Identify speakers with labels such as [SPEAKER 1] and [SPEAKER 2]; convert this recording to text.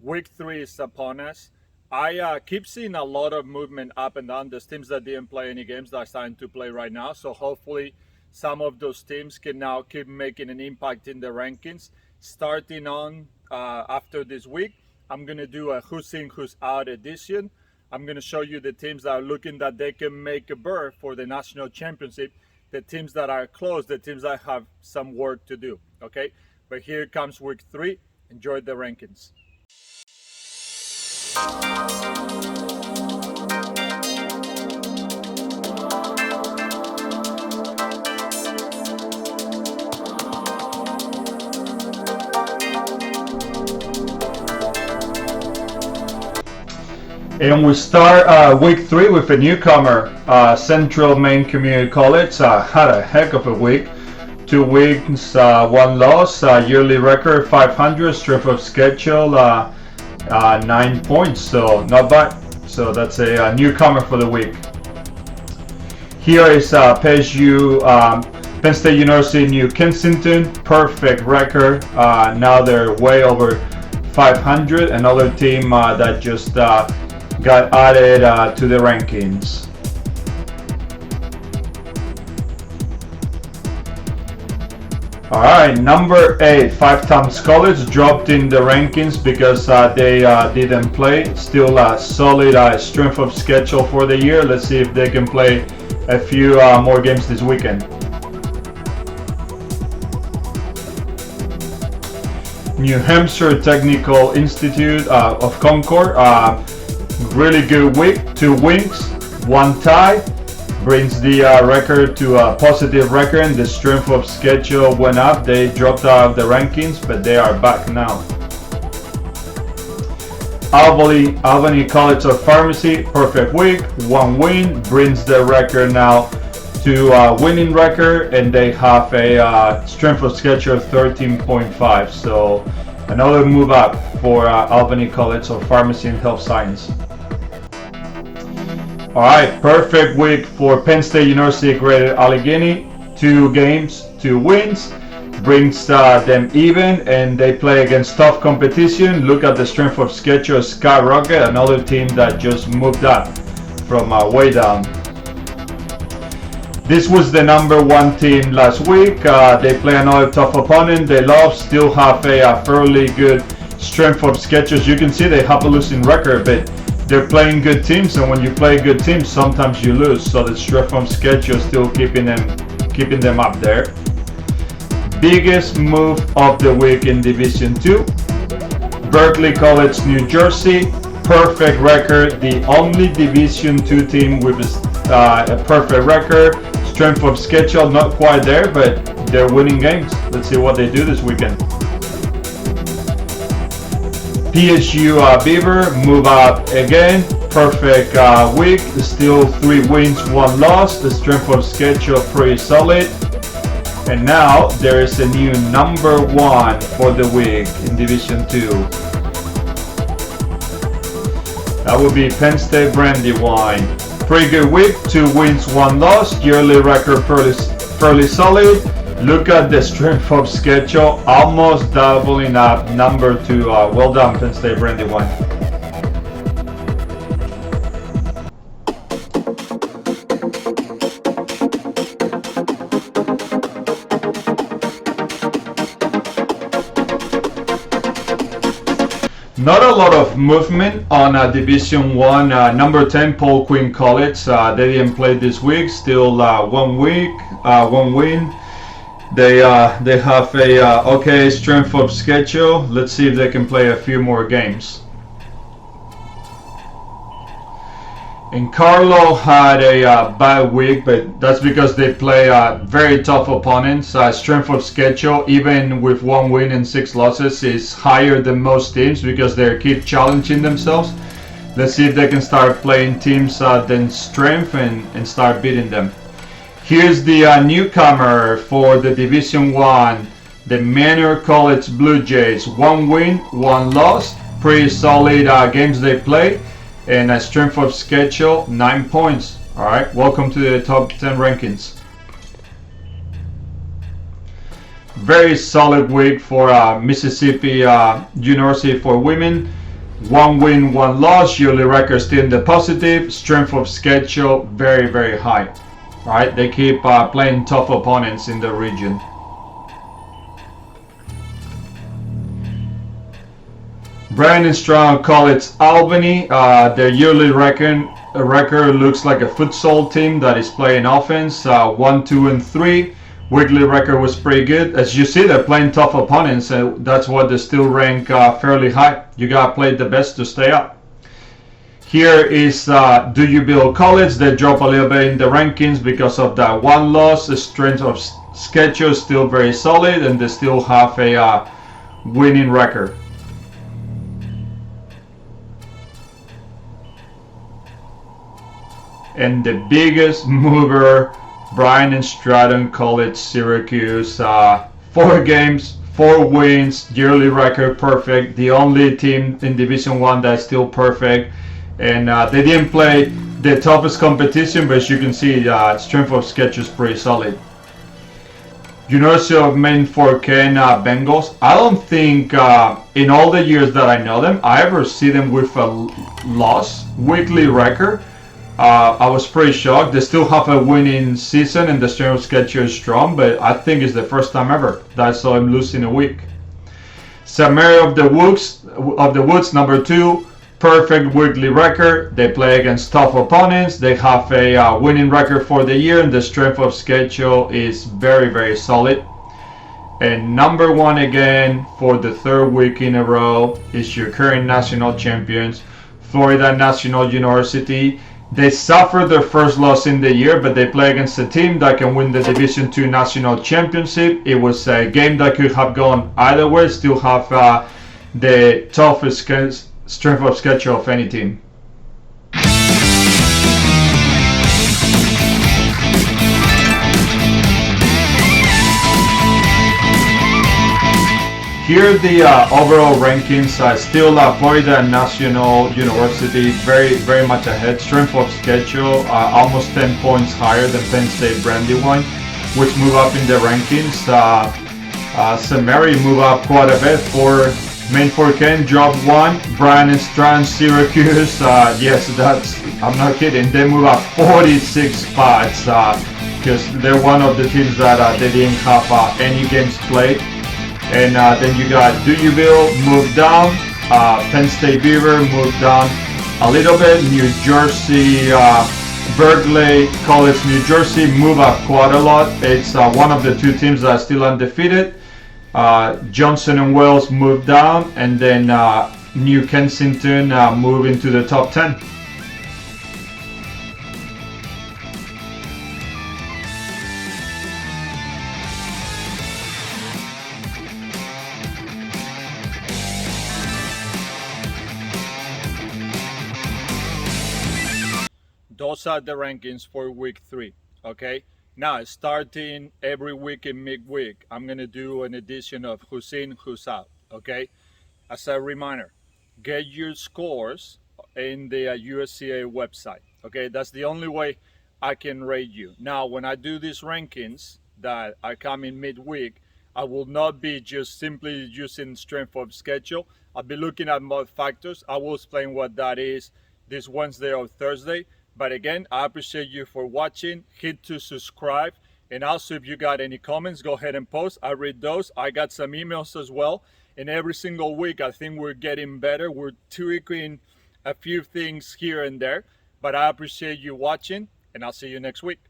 [SPEAKER 1] Week 3 is upon us. I keep seeing a lot of movement up and down. There's teams that didn't play any games that are starting to play right now. So hopefully some of those teams can now keep making an impact in the rankings. Starting on after this week, I'm going to do a who's in, who's out edition. I'm going to show you the teams that are looking that they can make a berth for the national championship, the teams that are close, the teams that have some work to do, okay? But here comes week 3. Enjoy the rankings.
[SPEAKER 2] And we start week 3 with a newcomer, Central Maine Community College. Had a heck of a week. 2 wins, 1 loss, yearly record 500, strength of schedule 9 points, so not bad. So that's a newcomer for the week. Here is PSU Penn State University New Kensington, perfect record. Now they're way over 500. Another team that just got added to the rankings. Alright, number 8, 5 Times College dropped in the rankings because they didn't play. Still a solid strength of schedule for the year. Let's see if they can play a few more games this weekend. New Hampshire Technical Institute of Concord, really good week, 2 wins, 1 tie. Brings the record to a positive record. The strength of schedule went up. They dropped out of the rankings, but they are back now. Albany College of Pharmacy, perfect week, 1 win, brings the record now to a winning record, and they have a strength of schedule of 13.5. So another move up for Albany College of Pharmacy and Health Science. Alright, perfect week for Penn State University Greater Allegheny. 2 games, 2 wins, brings them even, and they play against tough competition. Look at the strength of schedule, skyrocket, another team that just moved up from way down. This was the number 1 team last week. They play another tough opponent. They lost, still have a fairly good strength of schedule. As you can see, they have a losing record, but they're playing good teams, and when you play good teams, sometimes you lose. So the strength of schedule is still keeping them up there. Biggest move of the week in Division 2, Berkeley College, New Jersey, perfect record. The only Division 2 team with a perfect record. Strength of schedule not quite there, but they're winning games. Let's see what they do this weekend. PSU Beaver move up again, perfect week, still 3 wins, 1 loss, the strength of schedule pretty solid, and now there is a new number 1 for the week in Division 2. That would be Penn State Brandywine. Pretty good week, 2 wins, 1 loss, yearly record fairly solid. Look at the strength of schedule, almost doubling up, number 2. Well done, Penn State Brandywine. Not a lot of movement on Division 1. Number 10, Paul Quinn College. They didn't play this week, still 1 week, 1 win. They have a okay strength of schedule. Let's see if they can play a few more games. And Carlow had a bad week, but that's because they play very tough opponents. Strength of schedule, even with 1 win and 6 losses, is higher than most teams because they keep challenging themselves. Let's see if they can start playing teams then strength and start beating them. Here's the newcomer for the Division 1, the Manor College Blue Jays. 1 win, 1 loss, pretty solid games they play, and a strength of schedule 9 points. All right, welcome to the top 10 rankings. Very solid week for Mississippi University for women. 1 win, 1 loss, yearly record still in the positive, strength of schedule very, very high. Right? They keep playing tough opponents in the region. Brandon Strong College Albany, their yearly record looks like a futsal team that is playing offense, 1, 2, and 3. Weekly record was pretty good. As you see, they're playing tough opponents, and that's why they still rank fairly high. You gotta play the best to stay up. Here is UW College. They drop a little bit in the rankings because of that 1 loss. The strength of schedule is still very solid, and they still have a winning record. And the biggest mover, Bryan and Stratton College Syracuse, 4 games, 4 wins, yearly record perfect. The only team in Division 1 that's still perfect. And they didn't play the toughest competition, but as you can see, strength of schedule is pretty solid. University of Maine for Ken Bengals. I don't think in all the years that I know them, I ever see them with a loss weekly record. I was pretty shocked. They still have a winning season and the strength of schedule is strong, but I think it's the first time ever that I saw him lose in a week. St. Mary of the Woods, number 2, perfect weekly record. They play against tough opponents. They have a winning record for the year, and the strength of schedule is very, very solid. And number 1 again for the 3rd week in a row is your current national champions, Florida National University. They suffered their first loss in the year, but they play against a team that can win the Division II National Championship. It was a game that could have gone either way, still have the toughest strength of schedule of any team. Here are the overall rankings. Still Florida National University very, very much ahead. Strength of schedule almost 10 points higher than Penn State Brandywine, which move up in the rankings. St. Mary move up quite a bit. For Maine for Ken, drop 1. Bryan and Strand Syracuse. Yes, I'm not kidding. They move up 46 spots because they're one of the teams that they didn't have any games played. And then you got Deweyville moved down, Penn State Beaver moved down a little bit, New Jersey, Berkeley College, New Jersey move up quite a lot. It's one of the 2 teams that are still undefeated. Johnson and Wales moved down, and then New Kensington move into the top 10.
[SPEAKER 1] Those are the rankings for week 3. Okay. Now, starting every week in midweek, I'm going to do an edition of who's in, who's out. Okay. As a reminder, get your scores in the USCAA website. Okay. That's the only way I can rate you. Now, when I do these rankings that are coming midweek, I will not be just simply using strength of schedule. I'll be looking at more factors. I will explain what that is this Wednesday or Thursday. But again, I appreciate you for watching. Hit to subscribe. And also, if you got any comments, go ahead and post. I read those. I got some emails as well. And every single week, I think we're getting better. We're tweaking a few things here and there. But I appreciate you watching, and I'll see you next week.